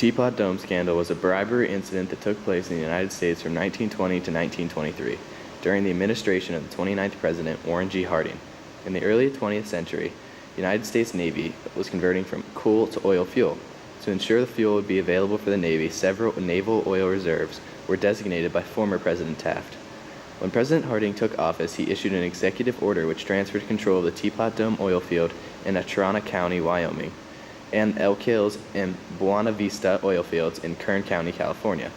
Teapot Dome scandal was a bribery incident that took place in the United States from 1920 to 1923 during the administration of the 29th President Warren G. Harding. In the early 20th century, the United States Navy was converting from coal to oil fuel. To ensure the fuel would be available for the Navy, several naval oil reserves were designated by former President Taft. When President Harding took office, he issued an executive order which transferred control of the Teapot Dome oil field in Atrana County, Wyoming, and Elk Hills and Buena Vista oil fields in Kern County, California.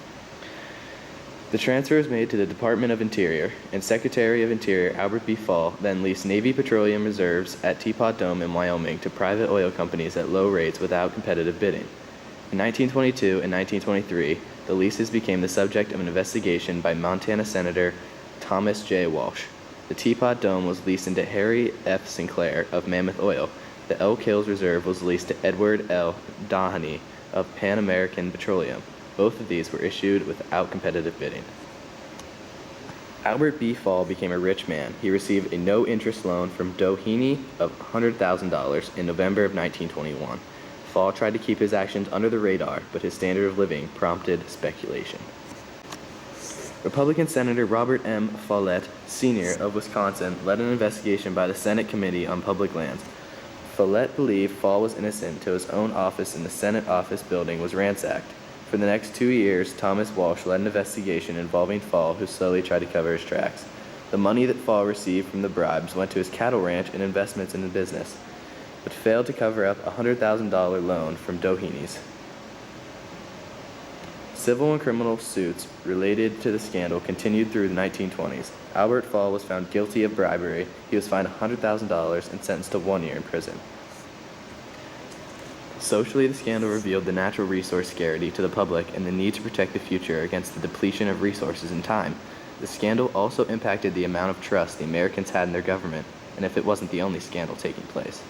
The transfer was made to the Department of Interior, and Secretary of Interior Albert B. Fall then leased Navy petroleum reserves at Teapot Dome in Wyoming to private oil companies at low rates without competitive bidding. In 1922 and 1923, the leases became the subject of an investigation by Montana Senator Thomas J. Walsh. The Teapot Dome was leased into Harry F. Sinclair of Mammoth Oil. The Elk Hills Reserve was leased to Edward L. Doheny of Pan American Petroleum. Both of these were issued without competitive bidding. Albert B. Fall became a rich man. He received a no-interest loan from Doheny of $100,000 in November of 1921. Fall tried to keep his actions under the radar, but his standard of living prompted speculation. Republican Senator Robert M. Follett, Sr. of Wisconsin, led an investigation by the Senate Committee on Public Lands. Follett believed Fall was innocent until his own office in the Senate office building was ransacked. For the next 2 years, Thomas Walsh led an investigation involving Fall, who slowly tried to cover his tracks. The money that Fall received from the bribes went to his cattle ranch and investments in the business, but failed to cover up a $100,000 loan from Doheny's. Civil and criminal suits related to the scandal continued through the 1920s. Albert Fall was found guilty of bribery. He was fined $100,000 and sentenced to 1 year in prison. Socially, the scandal revealed the natural resource scarcity to the public and the need to protect the future against the depletion of resources and time. The scandal also impacted the amount of trust the Americans had in their government, and if it wasn't the only scandal taking place.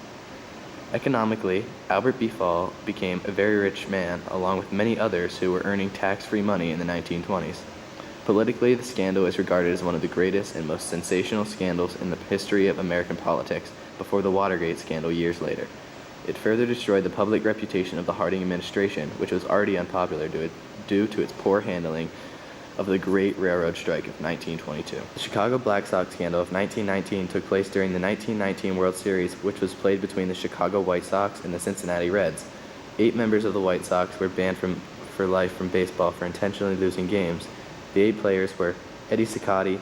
Economically, Albert B. Fall became a very rich man, along with many others who were earning tax-free money in the 1920s. Politically, the scandal is regarded as one of the greatest and most sensational scandals in the history of American politics, before the Watergate scandal years later. It further destroyed the public reputation of the Harding administration, which was already unpopular due to its poor handling of the Great Railroad Strike of 1922. The Chicago Black Sox scandal of 1919 took place during the 1919 World Series, which was played between the Chicago White Sox and the Cincinnati Reds. 8 members of the White Sox were banned for life from baseball for intentionally losing games. The 8 players were Eddie Cicotte,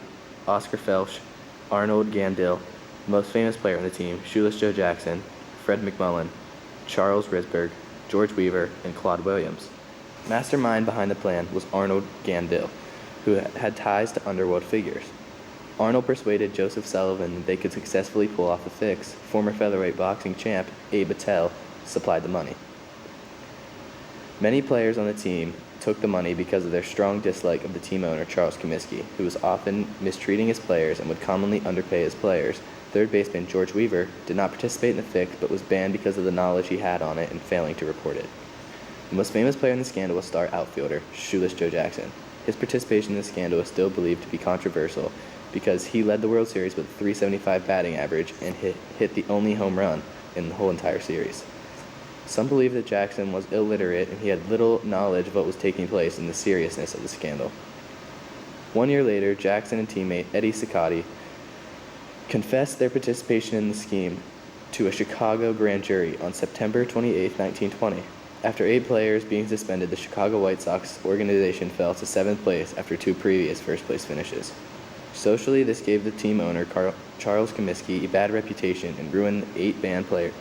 Oscar Felsch, Arnold Gandil, the most famous player on the team, Shoeless Joe Jackson, Fred McMullen, Charles Risberg, George Weaver, and Claude Williams. Mastermind behind the plan was Arnold Gandil, who had ties to underworld figures. Arnold persuaded Joseph Sullivan that they could successfully pull off the fix. Former featherweight boxing champ Abe Attell supplied the money. Many players on the team took the money because of their strong dislike of the team owner Charles Comiskey, who was often mistreating his players and would commonly underpay his players. Third baseman George Weaver did not participate in the fix, but was banned because of the knowledge he had on it and failing to report it. The most famous player in the scandal was star outfielder Shoeless Joe Jackson. His participation in the scandal is still believed to be controversial because he led the World Series with a .375 batting average and hit the only home run in the whole entire series. Some believe that Jackson was illiterate and he had little knowledge of what was taking place and the seriousness of the scandal. 1 year later, Jackson and teammate Eddie Cicotte confessed their participation in the scheme to a Chicago grand jury on September 28, 1920. After 8 players being suspended, the Chicago White Sox organization fell to 7th place after 2 previous first-place finishes. Socially, this gave the team owner, Charles Comiskey, a bad reputation and ruined the 8 band players.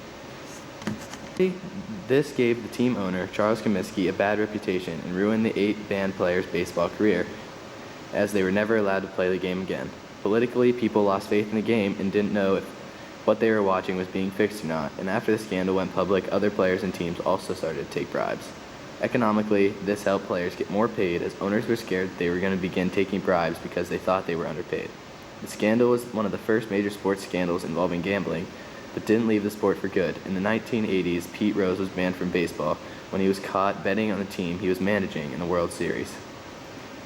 This gave the team owner, Charles Comiskey, a bad reputation and ruined the 8 band players' baseball career, as they were never allowed to play the game again. Politically, people lost faith in the game and didn't know if what they were watching was being fixed or not, and after the scandal went public, other players and teams also started to take bribes. Economically, this helped players get more paid as owners were scared that they were going to begin taking bribes because they thought they were underpaid. The scandal was one of the first major sports scandals involving gambling, but didn't leave the sport for good. In the 1980s, Pete Rose was banned from baseball when he was caught betting on the team he was managing in the World Series.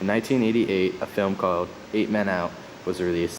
In 1988, a film called 8 Men Out was released.